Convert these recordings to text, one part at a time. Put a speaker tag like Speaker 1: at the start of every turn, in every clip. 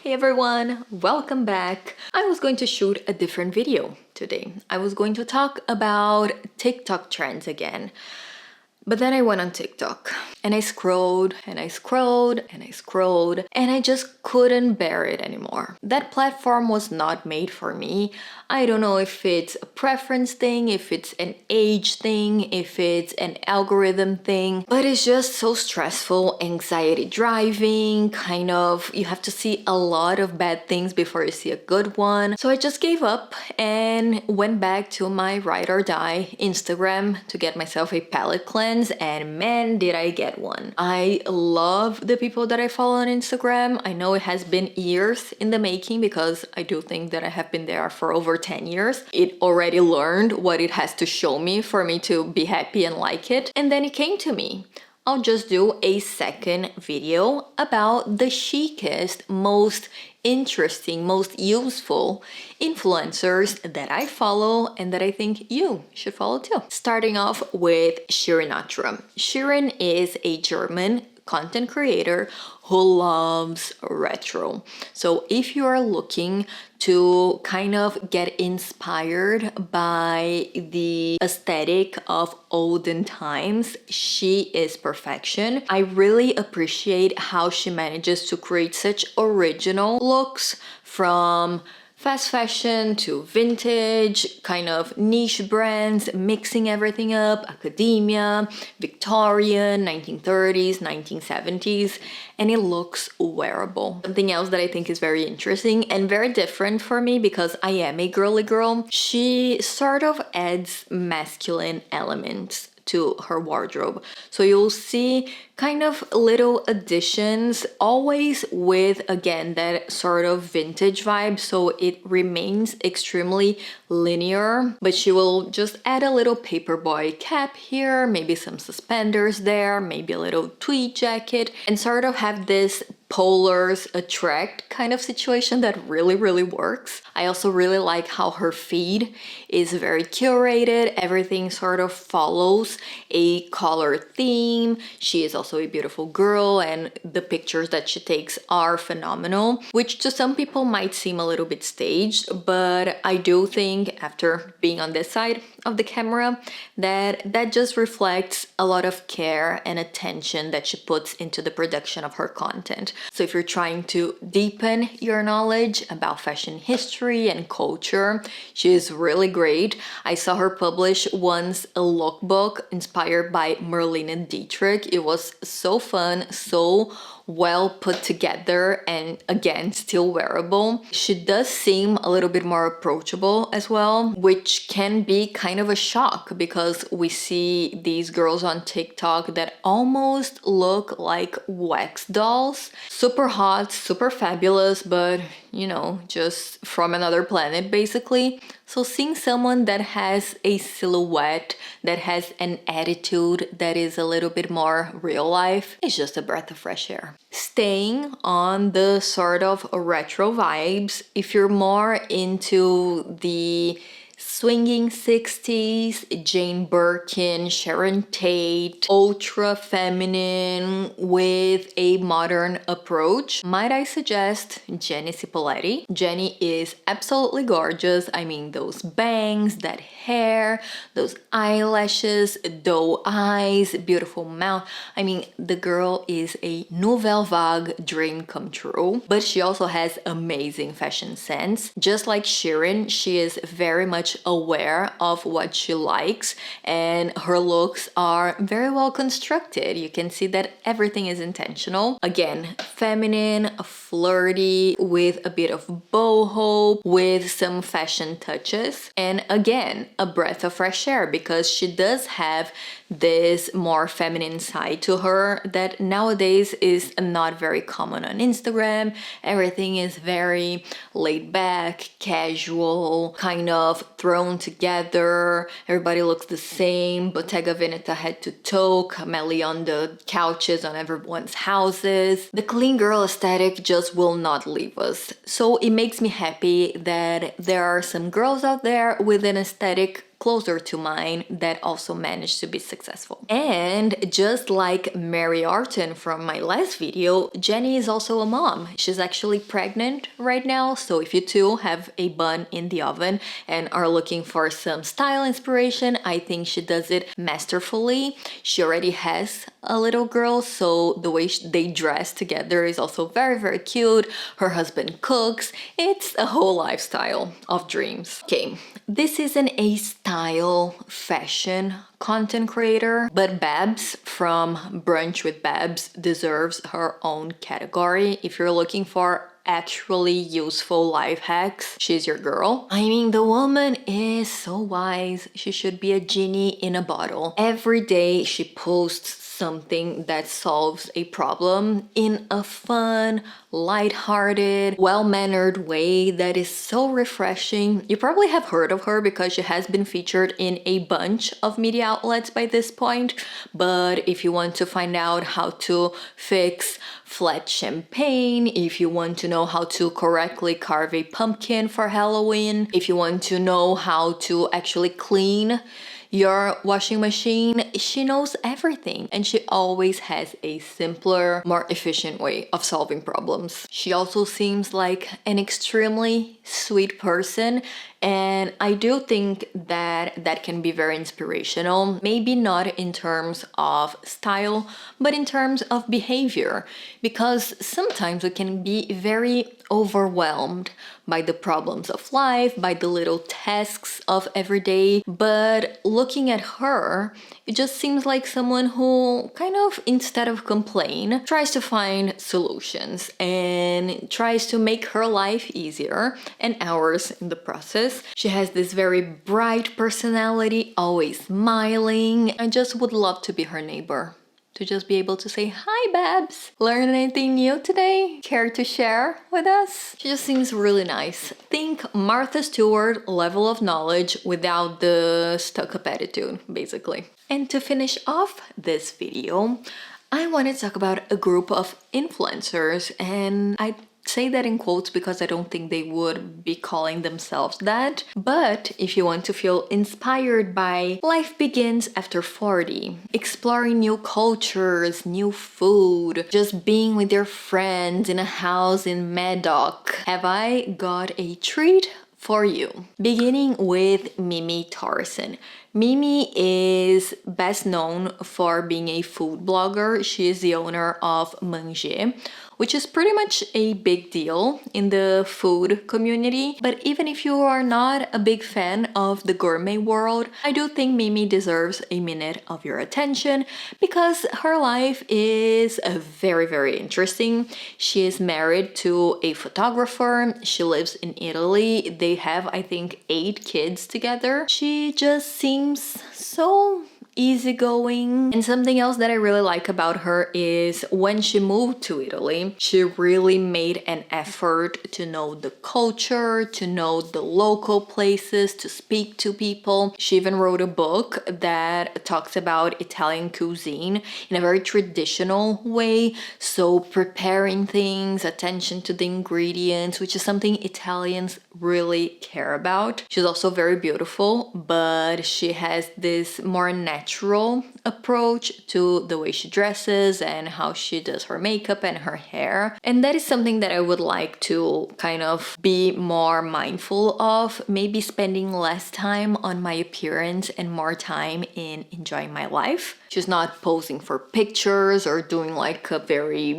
Speaker 1: Hey everyone, welcome back. I was going to shoot a different video today. I was going to talk about TikTok trends again. But then I went on TikTok and I scrolled and I scrolled and I scrolled and I just couldn't bear it anymore. That platform was not made for me. I don't know if it's a preference thing, if it's an age thing, if it's an algorithm thing, but it's just so stressful, anxiety driving, kind of, you have to see a lot of bad things before you see a good one. So I just gave up and went back to my ride or die Instagram to get myself a palette cleanse. And man, did I get one. I love the people that I follow on Instagram. I know it has been years in the making because I do think that I have been there for over 10 years. It already learned what it has to show me for me to be happy and like it. And then it came to me. I'll just do a second video about the chicest, most interesting, most useful influencers that I follow and that I think you should follow too. Starting off with Shirinatra. Shirin is a German content creator who loves retro. So if you are looking to kind of get inspired by the aesthetic of olden times, she is perfection. I really appreciate how she manages to create such original looks, from fast fashion to vintage, kind of niche brands, mixing everything up, academia, Victorian, 1930s, 1970s, and it looks wearable. Something else that I think is very interesting and very different for me because I am a girly girl, she sort of adds masculine elements to her wardrobe. So you'll see kind of little additions, always with, again, that sort of vintage vibe, so it remains extremely linear, but she will just add a little paperboy cap here, maybe some suspenders there, maybe a little tweed jacket, and sort of have this polars attract kind of situation that really works. I also really like how her feed is very curated. Everything sort of follows a color theme. She is also a beautiful girl and the pictures that she takes are phenomenal, which to some people might seem a little bit staged, but I do think after being on this side of the camera that just reflects a lot of care and attention that she puts into the production of her content. So if you're trying to deepen your knowledge about fashion history and culture, she is really great. I saw her publish once a lookbook inspired by Marlene Dietrich. It was so fun, so well put together, and again, still wearable. She does seem a little bit more approachable as well, which can be kind of a shock because we see these girls on TikTok that almost look like wax dolls. Super hot, super fabulous, but you know, just from another planet basically. So seeing someone that has a silhouette, that has an attitude that is a little bit more real life, is just a breath of fresh air. Staying on the sort of retro vibes, if you're more into the swinging 60s, Jane Birkin, Sharon Tate, ultra feminine with a modern approach, might I suggest Jenny Cipoletti. Jenny is absolutely gorgeous. I mean, those bangs, that hair, those eyelashes, doe eyes, beautiful mouth. I mean, the girl is a nouvelle vague dream come true, but she also has amazing fashion sense. Just like Shirin, she is very much aware of what she likes and her looks are very well constructed. You can see that everything is intentional. Again, feminine, flirty, with a bit of boho, with some fashion touches, and again, a breath of fresh air because she does have this more feminine side to her that nowadays is not very common on Instagram. Everything is very laid back, casual, kind of thrown together. Everybody looks the same. Bottega Veneta head to toe, camellia on the couches on everyone's houses. The clean girl aesthetic just will not leave us. So it makes me happy that there are some girls out there with an aesthetic closer to mine that also managed to be successful. And just like Mary Arton from my last video, Jenny is also a mom. She's actually pregnant right now, so if you too have a bun in the oven and are looking for some style inspiration, I think she does it masterfully. She already has a little girl, so the way they dress together is also very, very cute. Her husband cooks. It's a whole lifestyle of dreams. Okay, this isn't a style fashion content creator, but Babs from Brunch with Babs deserves her own category. If you're looking for actually useful life hacks, she's your girl. I mean, the woman is so wise. She should be a genie in a bottle. Every day she posts something that solves a problem in a fun, light-hearted, well-mannered way that is so refreshing. You probably have heard of her because she has been featured in a bunch of media outlets by this point, but if you want to find out how to fix flat champagne, if you want to know how to correctly carve a pumpkin for Halloween, if you want to know how to actually clean your washing machine, she knows everything, and she always has a simpler, more efficient way of solving problems. She also seems like an extremely sweet person, and I do think that that can be very inspirational. Maybe not in terms of style, but in terms of behavior, because sometimes we can be very overwhelmed by the problems of life, by the little tasks of every day. But looking at her, it just seems like someone who kind of, instead of complain, tries to find solutions and tries to make her life easier and ours in the process. She has this very bright personality, always smiling. I just would love to be her neighbor. To just be able to say, "Hi, Babs! Learn anything new today? Care to share with us?" She just seems really nice. Think Martha Stewart level of knowledge without the stuck-up attitude, basically. And to finish off this video, I want to talk about a group of influencers, and I say that in quotes because I don't think they would be calling themselves that. But if you want to feel inspired by life begins after 40, exploring new cultures, new food, just being with your friends in a house in Medoc, have I got a treat for you. Beginning with Mimi Thorrison. Mimi is best known for being a food blogger. She is the owner of Manger, which is pretty much a big deal in the food community. But even if you are not a big fan of the gourmet world, I do think Mimi deserves a minute of your attention because her life is very, very interesting. She is married to a photographer. She lives in Italy. They have, I think, 8 kids together. She just seems so easygoing. And something else that I really like about her is when she moved to Italy, she really made an effort to know the culture, to know the local places, to speak to people. She even wrote a book that talks about Italian cuisine in a very traditional way. So preparing things, attention to the ingredients, which is something Italians really care about. She's also very beautiful, but she has this more natural approach to the way she dresses and how she does her makeup and her hair. And that is something that I would like to kind of be more mindful of, maybe spending less time on my appearance and more time in enjoying my life. She's not posing for pictures or doing like a very,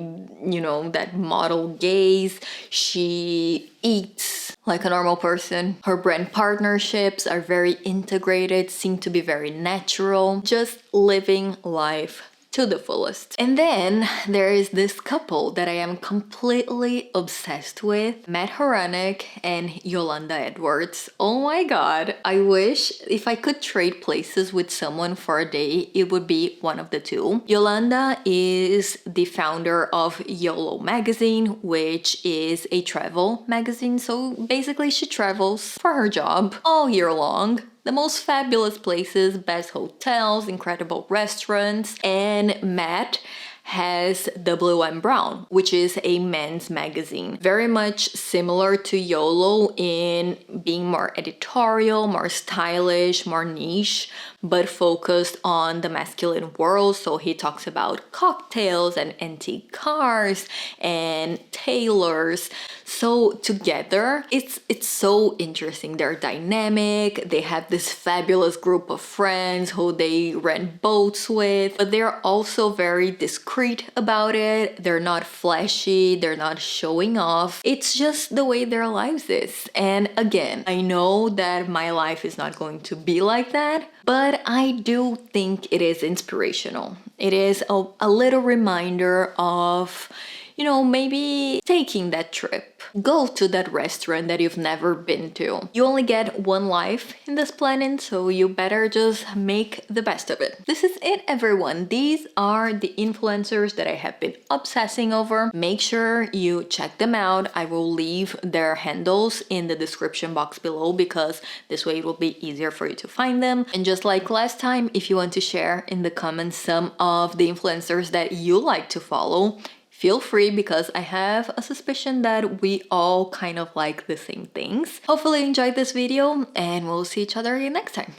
Speaker 1: that model gaze. She eats like a normal person. Her brand partnerships are very integrated, seem to be very natural, just living life to the fullest. And then there is this couple that I am completely obsessed with, Hranek and Yolanda Edwards. Oh my god, I wish if I could trade places with someone for a day, it would be one of the two. Yolanda is the founder of YOLO magazine, which is a travel magazine. So basically she travels for her job all year long. The most fabulous places, best hotels, incredible restaurants. And Matt has WM Brown, which is a men's magazine. Very much similar to YOLO in being more editorial, more stylish, more niche, but focused on the masculine world. So he talks about cocktails and antique cars and tailors. So together, it's so interesting. They're dynamic. They have this fabulous group of friends who they rent boats with, but they're also very discreet about it. They're not flashy. They're not showing off. It's just the way their lives is. And again, I know that my life is not going to be like that, but I do think it is inspirational. It is a little reminder of, you know, maybe taking that trip. Go to that restaurant that you've never been to. You only get one life in this planet, so you better just make the best of it. This is it, everyone. These are the influencers that I have been obsessing over. Make sure you check them out. I will leave their handles in the description box below because this way it will be easier for you to find them. And just like last time, if you want to share in the comments some of the influencers that you like to follow, feel free, because I have a suspicion that we all kind of like the same things. Hopefully you enjoyed this video and we'll see each other again next time.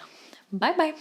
Speaker 1: Bye bye!